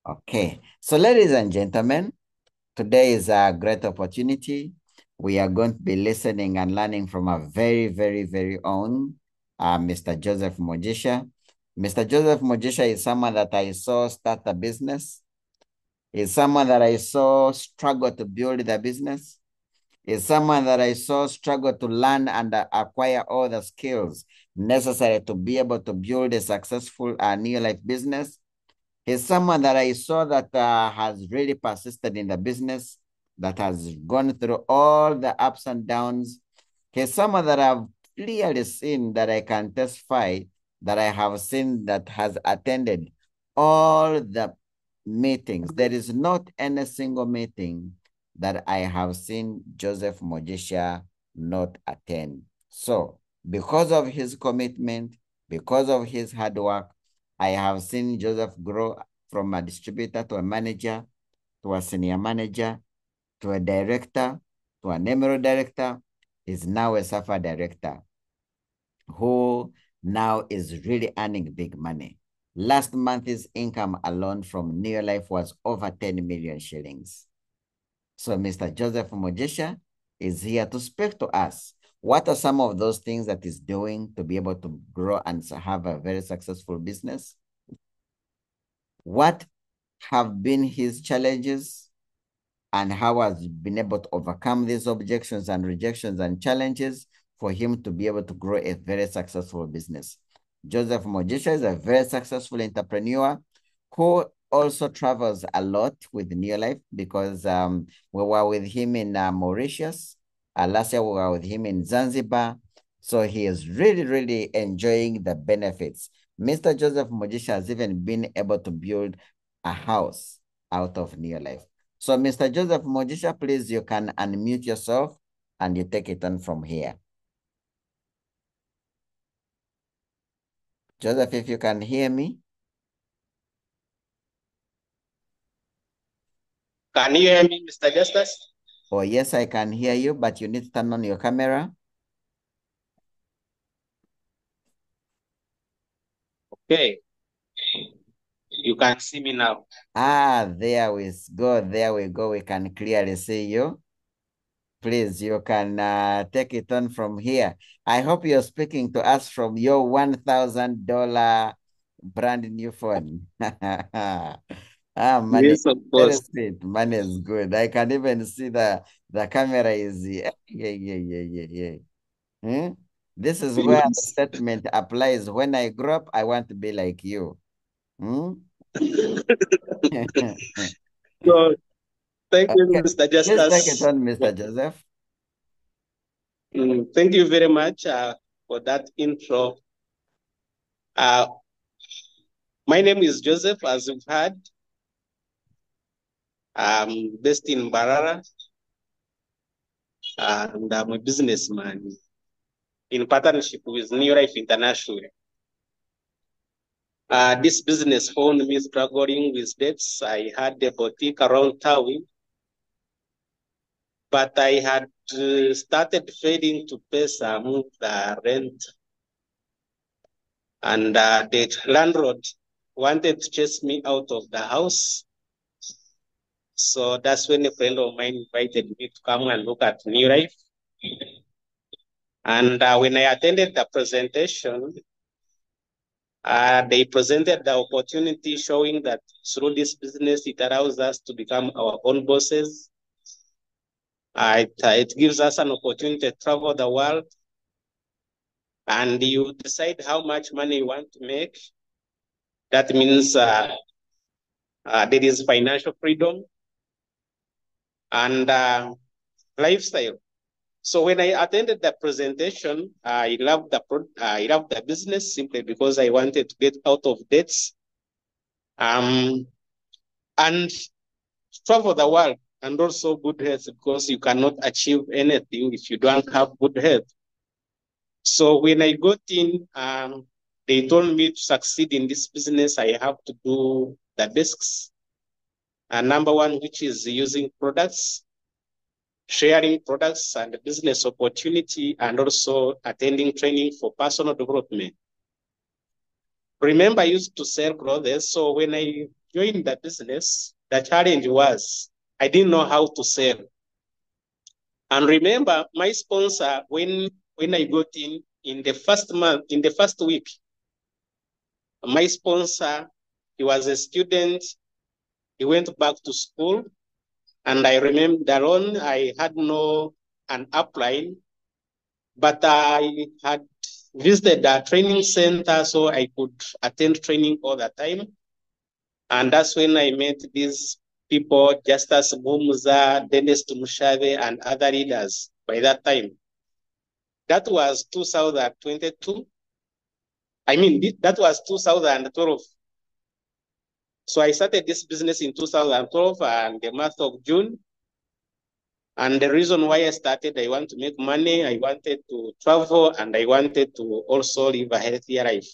Okay, so ladies and gentlemen, today is a great opportunity. We are going to be listening and learning from a very own Mr. Joseph Mugisha. Mr. Joseph Mugisha is someone that I saw start a business. Is someone that I saw struggle to build the business. Is someone that I saw struggle to learn and acquire all the skills necessary to be able to build a successful new life business. He's someone that I saw that has really persisted in the business, that has gone through all the ups and downs. He's someone that I've clearly seen, that I can testify, that I have seen, that has attended all the meetings. There is not any single meeting that I have seen Joseph Mugisha not attend. So because of his commitment, because of his hard work, I have seen Joseph grow from a distributor to a manager, to a senior manager, to a director, to an emerald director. Is now a SAFA director who now is really earning big money. Last month's income alone from New Life was over 10 million shillings. So Mr. Joseph Mugisha is here to speak to us. What are some of those things that he's doing to be able to grow and have a very successful business? What have been his challenges and how has he been able to overcome these objections and rejections and challenges for him to be able to grow a very successful business? Joseph Mugisha is a very successful entrepreneur who also travels a lot with New Life because we were with him in Mauritius. Last year we were with him in Zanzibar. So he is really enjoying the benefits. Mr. Joseph Mugisha has even been able to build a house out of New Life. So Mr. Joseph Mugisha, please, you can unmute yourself and you take it on from here. Joseph, if you can hear me. Can you hear me, Mr. Justice? Oh, yes, I can hear you, but you need to turn on your camera. Okay. You can see me now. Ah, there we go. There we go. We can clearly see you. Please, you can take it on from here. I hope you're speaking to us from your $1,000 brand new phone. Money, Yes, of very course. sweet. Money is good. I can even see the camera is here. Yeah. Hmm? This is where the Yes. statement applies. When I grow up, I want to be like you. Hmm? So, thank you, Okay. Mr. Please take it Justice. on, Mr. Joseph. Thank you very much for that intro. Uh, my name is Joseph, as you've heard. I'm based in Barara, and I'm a businessman in partnership with New Life International. This business found me struggling with debts. I had a boutique around town, but I had started failing to pay some the rent, and the landlord wanted to chase me out of the house. So that's when a friend of mine invited me to come and look at New Life. And when I attended the presentation, they presented the opportunity showing that through this business, it allows us to become our own bosses. It gives us an opportunity to travel the world, and you decide how much money you want to make. That means there is financial freedom and lifestyle. So when I attended the presentation, I loved the business simply because I wanted to get out of debts and travel the world, and also good health, because you cannot achieve anything if you don't have good health. So when I got in, they told me to succeed in this business, I have to do the basics. And number one, which is using products, sharing products and business opportunity, and also attending training for personal development. Remember, I used to sell clothes. So when I joined the business, the challenge was I didn't know how to sell. And remember, my sponsor, when I got in the first month, in the first week, my sponsor, he was a student. He went back to school. And I remember on I had no an upline, but I had visited a training center so I could attend training all the time. And that's when I met these people, Justus Bumuza, Dennis Tumushave, and other leaders by that time. That was 2022. I mean, that was 2012. So I started this business in 2012 and the month of June. And the reason why I started, I want to make money, I wanted to travel, and I wanted to also live a healthier life.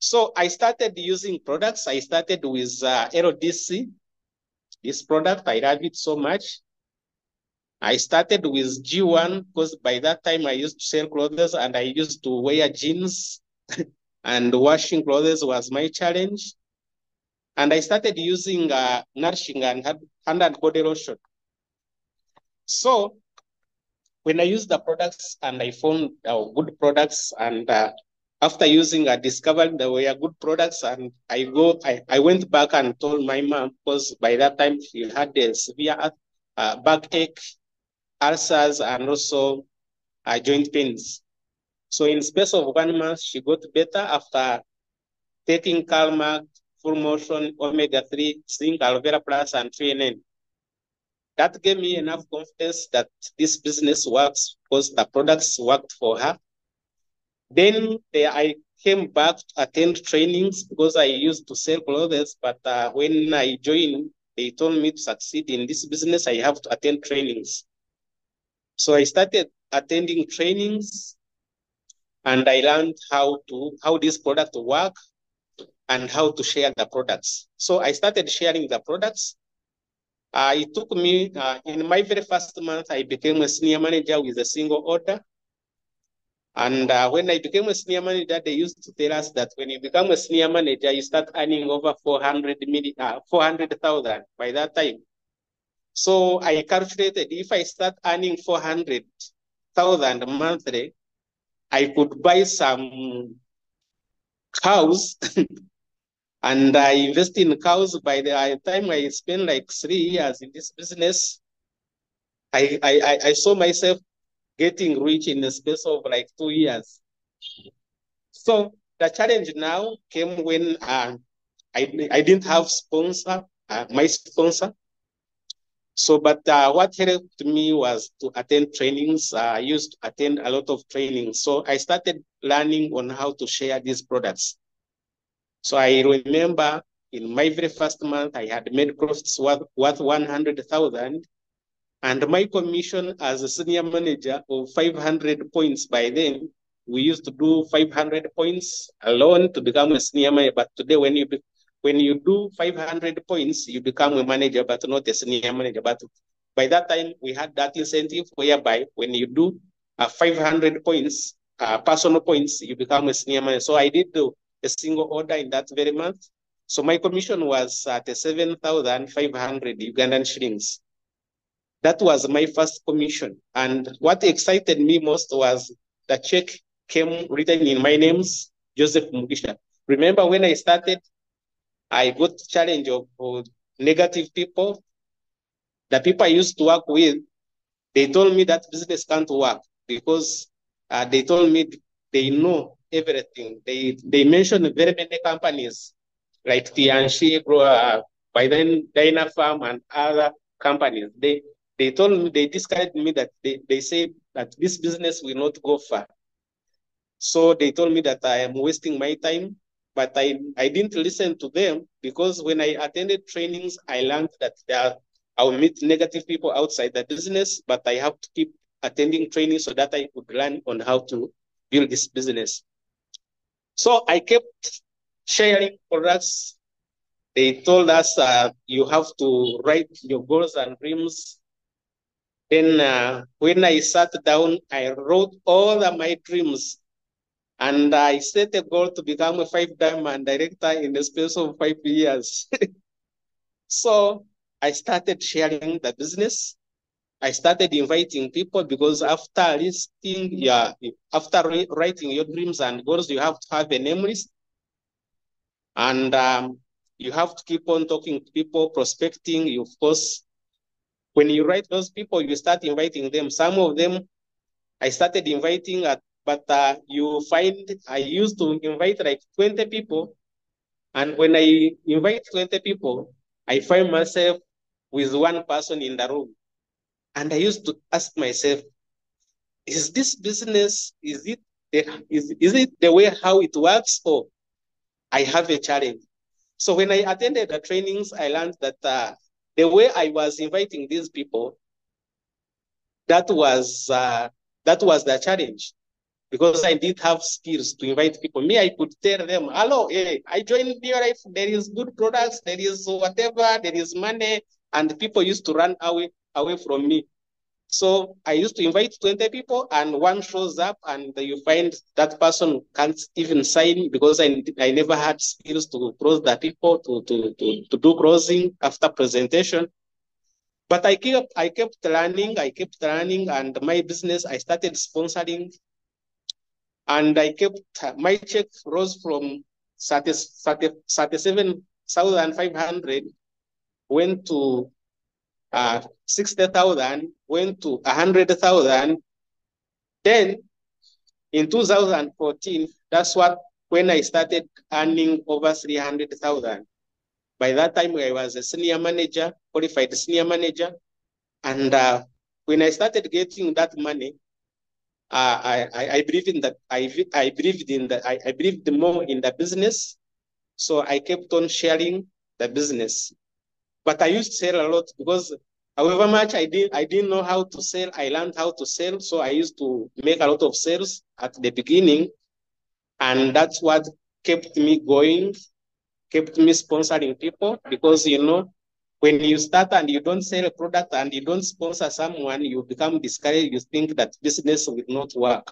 So I started using products. I started with LDC. This product, I love it so much. I started with G1 because by that time I used to sell clothes and I used to wear jeans and washing clothes was my challenge. And I started using nourishing and hand and body lotion. So when I used the products and I found good products and after using, I discovered they were good products and I went back and told my mom because by that time she had a severe backache, ulcers, and also joint pains. So in space of 1 month, she got better after taking Calmac, full motion, omega-3, zinc, aloe vera plus, and 3NN. That gave me enough confidence that this business works because the products worked for her. Then I came back to attend trainings because I used to sell clothes, but when I joined, they told me to succeed in this business, I have to attend trainings. So I started attending trainings and I learned how this product work and how to share the products. So I started sharing the products. It took me, in my very first month, I became a senior manager with a single order. And when I became a senior manager, they used to tell us that when you become a senior manager, you start earning over 400,000 by that time. So I calculated if I start earning 400,000 monthly, I could buy some cows and I invest in cows. By the time I spent like 3 years in this business, I saw myself getting rich in the space of like 2 years. So the challenge now came when I didn't have my sponsor. So, but what helped me was to attend trainings. I used to attend a lot of trainings. So I started learning on how to share these products. So I remember in my very first month, I had made profits worth 100,000. And my commission as a senior manager of 500 points by then, we used to do 500 points alone to become a senior manager. But today, when you do 500 points, you become a manager, but not a senior manager. But by that time, we had that incentive whereby when you do 500 points, personal points, you become a senior manager. So I did a single order in that very month. So my commission was at 7,500 Ugandan shillings. That was my first commission. And what excited me most was the check came written in my name's Joseph Mugisha. Remember when I started, I got the challenge of negative people. The people I used to work with, they told me that business can't work because they told me they know everything. They mentioned very many companies like Tianxi, by then Dynafarm and other companies. They told me, they discouraged me that they said that this business will not go far. So they told me that I am wasting my time, but I didn't listen to them because when I attended trainings, I learned that I will meet negative people outside the business, but I have to keep attending training so that I could learn on how to build this business. So I kept sharing products. They told us you have to write your goals and dreams. Then when I sat down, I wrote all of my dreams And I set a goal to become a 5-diamond director in the space of 5 years. So I started sharing the business. I started inviting people because after listing, yeah, after writing your dreams and goals, you have to have a name list. And you have to keep on talking to people, prospecting. You, of course, when you write those people, you start inviting them. Some of them I started inviting, but you find I used to invite like 20 people. And when I invite 20 people, I find myself with one person in the room. And I used to ask myself, is this business, is it the way how it works, or I have a challenge? So when I attended the trainings, I learned that the way I was inviting these people, that was the challenge, because I did have skills to invite people. Me, I could tell them, hello, hey, I joined your life. There is good products, there is whatever, there is money, and people used to run away from me. So I used to invite 20 people, and one shows up, and you find that person can't even sign because I never had skills to close the people, to do closing after presentation. But I kept learning, and my business, I started sponsoring, and I kept my check rose from 37,500, went to 60,000, went to 100,000. Then in 2014, that's when I started earning over 300,000. By that time, I was a senior manager, qualified senior manager. And when I started getting that money, I believed in that. I believed more in the business. So I kept on sharing the business. But I used to sell a lot because however much I didn't know how to sell, I learned how to sell. So I used to make a lot of sales at the beginning. And that's what kept me going, kept me sponsoring people, because, when you start and you don't sell a product and you don't sponsor someone, you become discouraged. You think that business will not work.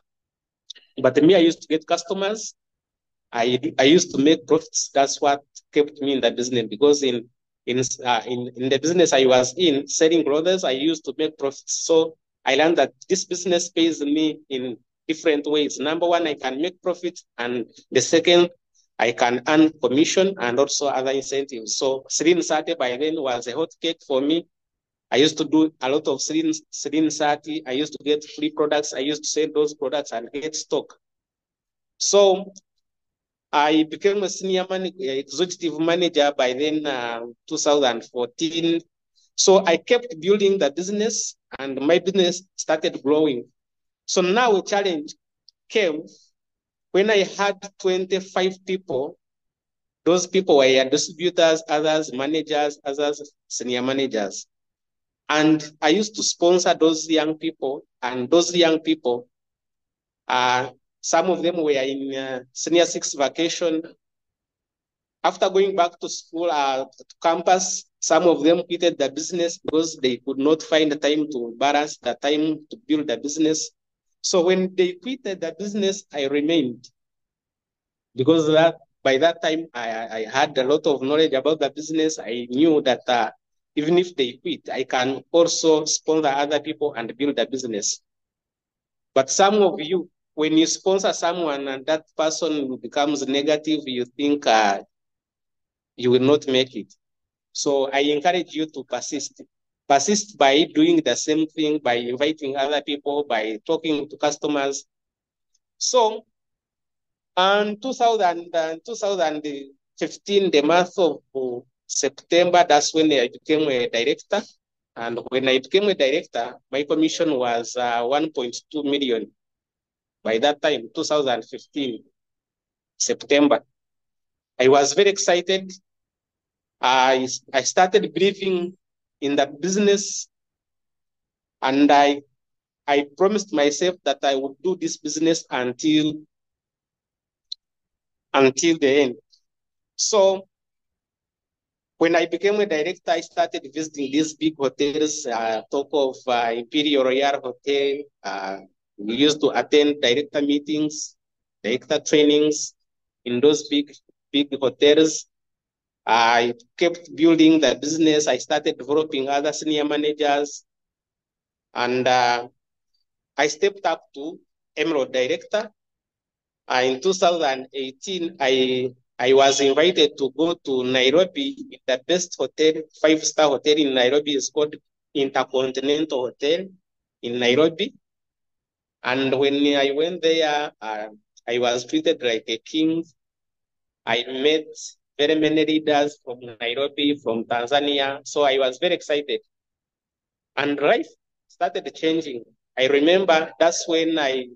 But me, I used to get customers. I used to make profits. That's what kept me in the business, because in the business I was in, selling clothes, I used to make profits. So I learned that this business pays me in different ways. Number one, I can make profit, and the second, I can earn commission and also other incentives. So Srin Sati by then was a hot cake for me. I used to do a lot of Srin Sati. I used to get free products. I used to sell those products and get stock. So I became a senior executive manager by then, 2014. So I kept building the business, and my business started growing. So now a challenge came when I had 25 people. Those people were distributors, others managers, others senior managers. And I used to sponsor those young people, and those young people, some of them were in senior six vacation. After going back to school, to campus, some of them quitted the business because they could not find the time to balance the time to build the business. So when they quitted the business, I remained, because by that time I had a lot of knowledge about the business. I knew that even if they quit, I can also sponsor other people and build the business. But some of you, when you sponsor someone and that person becomes negative, you think you will not make it. So I encourage you to persist. Persist by doing the same thing, by inviting other people, by talking to customers. So, in 2015, the month of September, that's when I became a director. And when I became a director, my commission was 1.2 million. By that time, 2015, September, I was very excited. I started believing in the business, and I promised myself that I would do this business until the end. So when I became a director, I started visiting these big hotels. Talk of Imperial Royal Hotel. We used to attend director meetings, director trainings in those big hotels. I kept building the business. I started developing other senior managers, and I stepped up to Emerald Director. In 2018, I was invited to go to Nairobi. The best hotel, 5-star hotel in Nairobi is called Intercontinental Hotel in Nairobi. And when I went there, I was treated like a king. I met very many leaders from Nairobi, from Tanzania. So I was very excited. And life started changing. I remember that's when I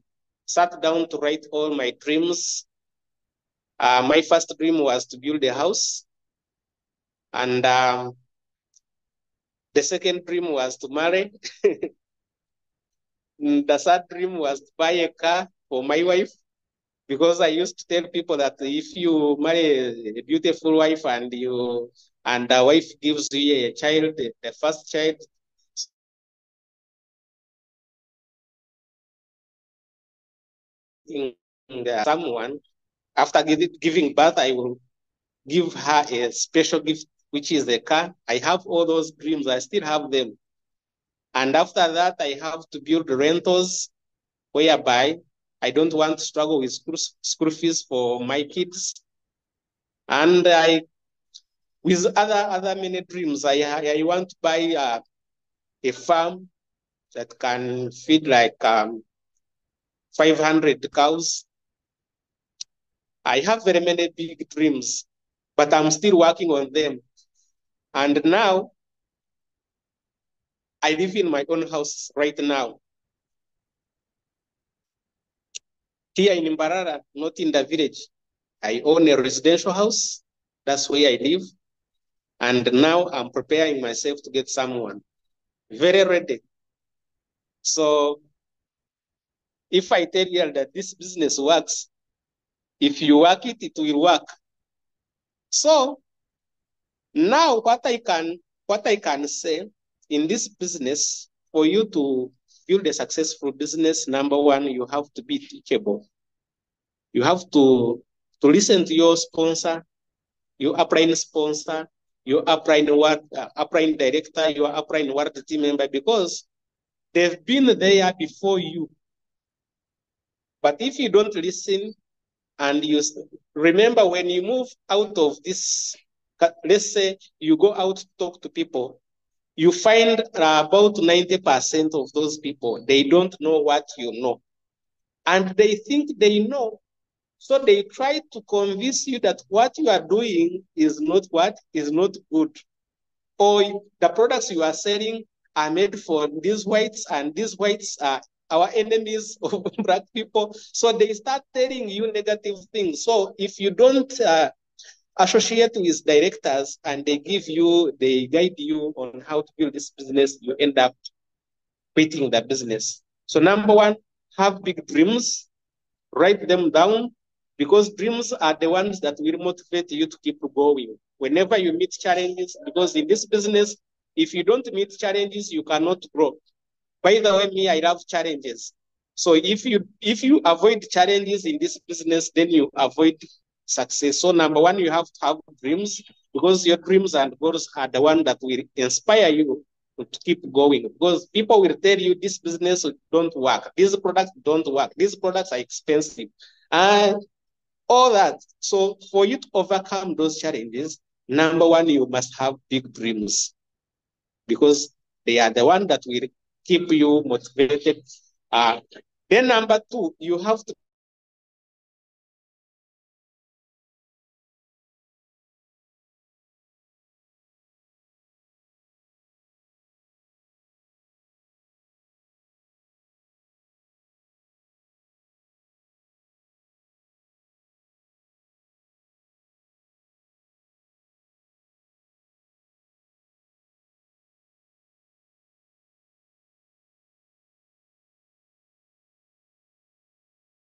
sat down to write all my dreams. My first dream was to build a house. And the second dream was to marry. The third dream was to buy a car for my wife, because I used to tell people that if you marry a beautiful wife and the wife gives you a child, the first child, someone, after giving birth, I will give her a special gift, which is a car. I have all those dreams. I still have them. And after that, I have to build rentals whereby I don't want to struggle with school fees for my kids. And with other many dreams, I want to buy a farm that can feed like 500 cows. I have very many big dreams, but I'm still working on them. And now I live in my own house right now. Here in Mbarara, not in the village. I own a residential house. That's where I live. And now I'm preparing myself to get someone very ready. So if I tell you that this business works, if you work it, it will work. So now what I can say in this business, for you to build a successful business, number one, you have to be teachable. You have to listen to your sponsor, your upline sponsor, your upline director, your upline ward team member, because they've been there before you. But if you don't listen, and you remember, when you move out of this, let's say you go out to talk to people, you find about 90% of those people, they don't know what you know. And they think they know. So they try to convince you that what you are doing is not good. Or the products you are selling are made for these whites, and these whites are our enemies of black people. So they start telling you negative things. So if you don't associate with directors and they guide you on how to build this business, you end up quitting the business. So number one, have big dreams, write them down, because dreams are the ones that will motivate you to keep going. Whenever you meet challenges, because in this business, if you don't meet challenges, you cannot grow. By the way, me, I love challenges. So if you avoid challenges in this business, then you avoid success. So number one, you have to have dreams, because your dreams and goals are the one that will inspire you to keep going. Because people will tell you this business don't work, these products don't work, these products are expensive, and all that. So for you to overcome those challenges, number one, you must have big dreams, because they are the one that will keep you motivated. Then number two, you have to